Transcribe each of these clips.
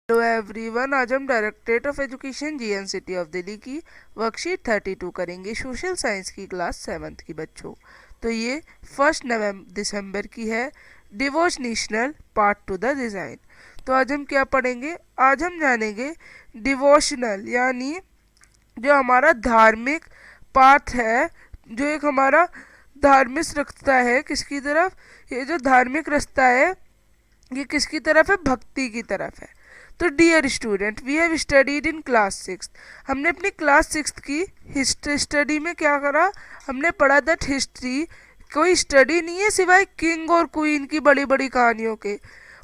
Hello everyone, आज हम directorate of education GNCT of Delhi की वर्कशीट 32 करेंगे सोशल साइंस की क्लास 7th की बच्चों। तो ये 1 दिसंबर की है। Devotional part two the design. तो आज हम क्या पढ़ेंगे? आज हम जानेंगे डिवोशनल यानी जो हमारा धार्मिक पाथ है, जो एक हमारा धार्मिक रास्ता है। किसकी तरफ? ये जो धार्मिक रास्ता है ये किसकी तरफ है? भक्ति की तरफ है। तो dear student, we have studied in class 6। हमने अपनी क्लास 6 की हिस्ट्री स्टडी में क्या करा? हमने पढ़ा दैट हिस्ट्री कोई स्टडी नहीं है सिवाय किंग और क्वीन की बड़ी बड़ी कहानियों के,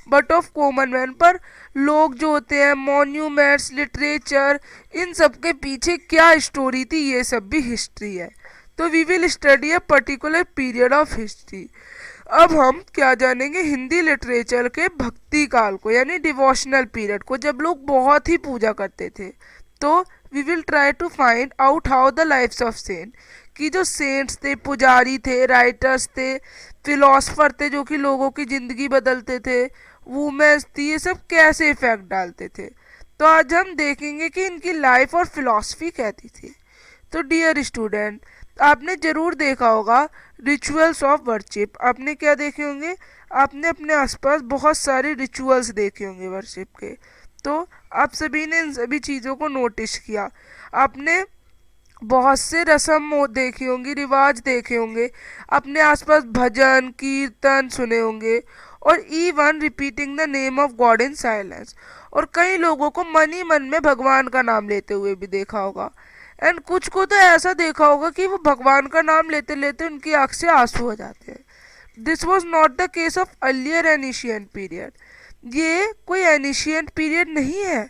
बट ऑफ कॉमन मैन। पर लोग जो होते हैं, मॉन्यूमेंट्स, लिटरेचर, इन सब के पीछे क्या स्टोरी थी, ये सब भी हिस्ट्री है। तो we will study a particular period of history. अब हम क्या जानेंगे? हिंदी लिटरेचर के भक्ति काल को, यानी डिवोशनल पीरियड को, जब लोग बहुत ही पूजा करते थे। तो we will try to find out how the lifes of saint, कि जो सेंट्स थे, पुजारी थे, राइटर्स थे, फिलोसफर थे जो कि लोगों की ज़िंदगी बदलते थे, वुमेन्स थी, ये सब कैसे इफेक्ट डालते थे। तो आज हम देखेंगे कि इनकी लाइफ और फिलॉसफी कैसी थी। तो डियर स्टूडेंट, आपने ज़रूर देखा होगा रिचुअल्स ऑफ वर्शिप। आपने क्या देखे होंगे? आपने अपने आसपास बहुत सारे रिचुअल्स देखे होंगे वर्शिप के। तो आप सभी ने इन सभी चीज़ों को नोटिस किया। आपने बहुत से रस्म देखी होंगी, रिवाज देखे होंगे, अपने आसपास भजन कीर्तन सुने होंगे, और even repeating the name of God in silence. और कई लोगों को मन ही मन में भगवान का नाम लेते हुए भी देखा होगा। एंड कुछ को तो ऐसा देखा होगा कि वो भगवान का नाम लेते लेते उनकी आँख से आंसू हो जाते हैं। This was not the case of earlier ancient period. ये कोई एनिशियंट पीरियड नहीं है।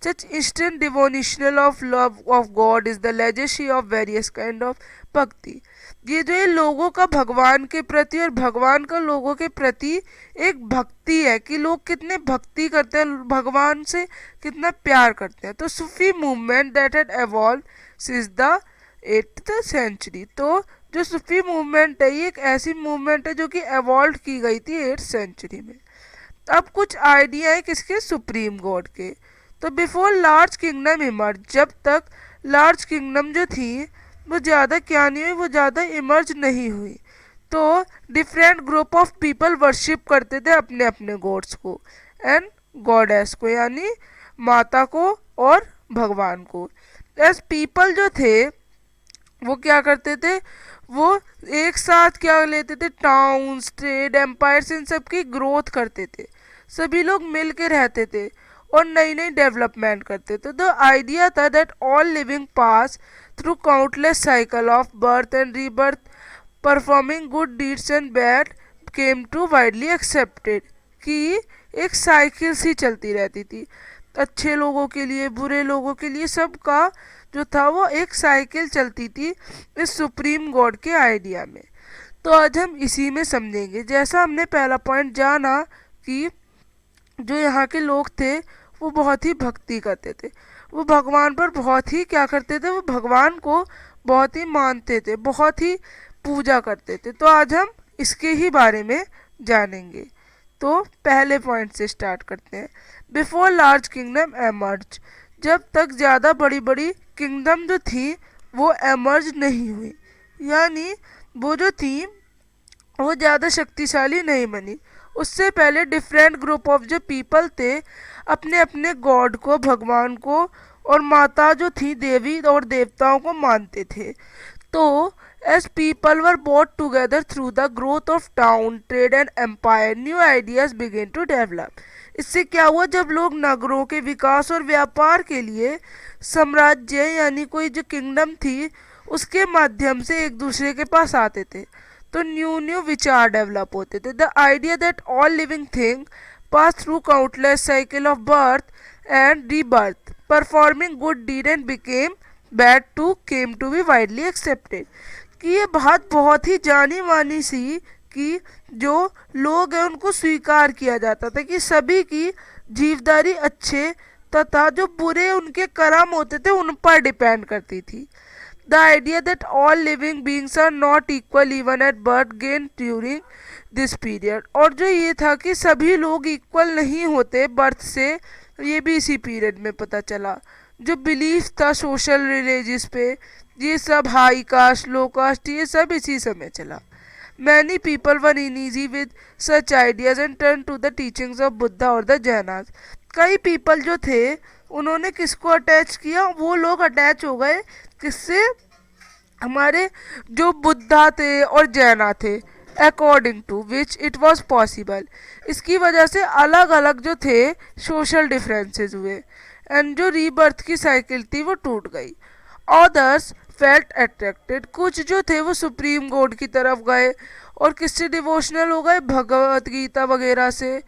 Such instant devotional of love of God is the legacy of various kind of भक्ति। ये जो है लोगों का भगवान के प्रति और भगवान का लोगों के प्रति एक भक्ति है कि लोग कितने भक्ति करते हैं, भगवान से कितना प्यार करते हैं। तो Sufi movement that had evolve since the 8th century. तो जो सूफी मूवमेंट है ये एक ऐसी मूवमेंट है जो कि एवॉल्व की गई थी 8th सेंचुरी में। अब कुछ आइडिया है किसके? सुप्रीम गॉड के। तो बिफोर लार्ज किंगडम इमर्ज, जब तक लार्ज किंगडम जो थी वो ज़्यादा क्या नहीं हुई, वो ज़्यादा इमर्ज नहीं हुई। तो different group of people worship करते थे अपने अपने गॉड्स को एंड गॉडेस को, यानी माता को और भगवान को। एस पीपल जो थे वो क्या करते थे? वो एक साथ क्या लेते थे? टाउन्स, ट्रेड, एम्पायर्स, इन सब की ग्रोथ करते थे। सभी लोग मिल के रहते थे और नई नई डेवलपमेंट करते थे। तो आइडिया था that all living pass through countless cycle of birth and rebirth, performing good deeds and bad came to widely accepted, कि एक साइकिल सी चलती रहती थी, अच्छे लोगों के लिए, बुरे लोगों के लिए, सबका जो था वो एक साइकिल चलती थी इस सुप्रीम गॉड के आइडिया में। तो आज हम इसी में समझेंगे। जैसा हमने पहला पॉइंट जाना कि जो यहाँ के लोग थे वो बहुत ही भक्ति करते थे, वो भगवान पर बहुत ही क्या करते थे? वो भगवान को बहुत ही मानते थे, बहुत ही पूजा करते थे। तो आज हम इसके ही बारे में जानेंगे। तो पहले पॉइंट से स्टार्ट करते हैं। बिफोर लार्ज किंगडम एमर्ज, जब तक ज़्यादा बड़ी बड़ी किंगडम जो थी वो एमर्ज नहीं हुई, यानी वो जो थी वो ज़्यादा शक्तिशाली नहीं बनी, उससे पहले डिफरेंट ग्रुप ऑफ जो पीपल थे अपने अपने गॉड को, भगवान को और माता जो थी देवी और देवताओं को मानते थे। तो as people were brought together through the growth of town, trade and empire, new ideas began to develop. इससे क्या हुआ? जब लोग नगरों के विकास और व्यापार के लिए साम्राज्य यानी कोई जो किंगडम थी उसके माध्यम से एक दूसरे के पास आते थे, तो न्यू न्यू विचार डेवलप होते थे। The idea that all living thing pass through countless cycle of birth and rebirth, performing good deed and became bad to came to be widely accepted, कि ये बात बहुत ही जानी मानी सी कि जो लोग हैं उनको स्वीकार किया जाता था कि सभी की जीवदारी अच्छे तथा जो बुरे उनके कर्म होते थे उन पर डिपेंड करती थी। The idea that all living beings are not equal even at birth gained during this period, और जो ये था कि सभी लोग इक्वल नहीं होते बर्थ से, ये भी इसी पीरियड में पता चला। जो बिलीफ था सोशल रिलीजियस पे, ये सब हाई कास्ट लो कास्ट ये सब इसी समय चला। Many people were uneasy with such ideas and turn to the teachings of Buddha और द जैनास। कई पीपल जो थे उन्होंने किसको अटैच किया, वो लोग अटैच हो गए किससे, हमारे जो बुद्धा थे और जैना थे, according to which it was possible. इसकी वजह से अलग अलग जो थे सोशल डिफरेंसेस हुए एंड जो रीबर्थ की साइकिल थी वो टूट गई। अदर्स फेल्ट अट्रैक्टेड, कुछ जो थे वो सुप्रीम गॉड की तरफ गए और किससे डिवोशनल हो गए, भगवत गीता वगैरह से,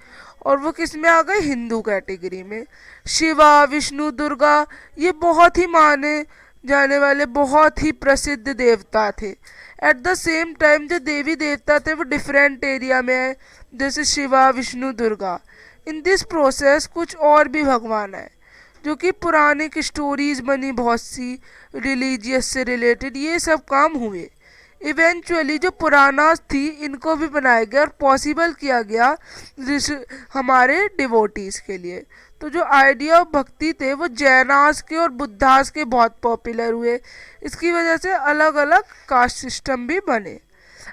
और वो किस में आ गए, हिंदू कैटेगरी में। शिवा विष्णु दुर्गा ये बहुत ही माने जाने वाले बहुत ही प्रसिद्ध देवता थे। एट द सेम टाइम जो देवी देवता थे वो डिफरेंट एरिया में है, जैसे Shiva Vishnu Durga. In this process कुछ और भी भगवान है जो कि पुरानिक स्टोरीज बनी बहुत सी रिलीजियस से रिलेटेड, ये सब काम हुए। इवेंचुअली जो पुराना थी इनको भी बनाया गया और पॉसिबल किया गया हमारे डिवोटीज के लिए। तो जो आइडिया ऑफ भक्ति थे वो जैनास के और बुद्धास के बहुत पॉपुलर हुए। इसकी वजह से अलग अलग कास्ट सिस्टम भी बने।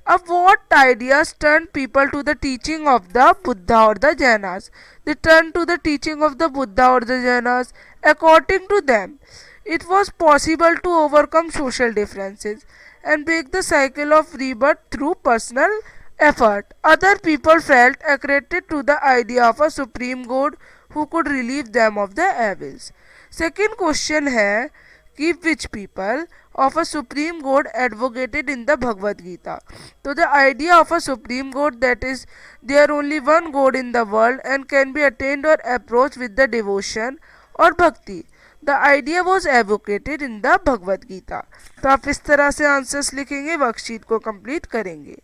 अब what ideas turned people to the teaching of the Buddha or the Jainas? They turned to the teaching of the Buddha or the Jainas. According to them, it was possible to overcome social differences and break the cycle of rebirth through personal effort. Other people felt attracted to the idea of a supreme god who could relieve them of the evils. Second question है कि which people of a supreme god advocated in the Bhagavad Gita. So the idea of a supreme god, that is there only one god in the world and can be attained or approached with the devotion or bhakti. The idea was advocated in the Bhagavad Gita. तो आप इस तरह से answers लिखेंगे, worksheet को complete करेंगे।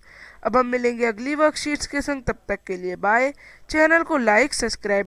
अब हम मिलेंगे अगली वर्कशीट्स के संग, तब तक के लिए बाय। चैनल को लाइक सब्सक्राइब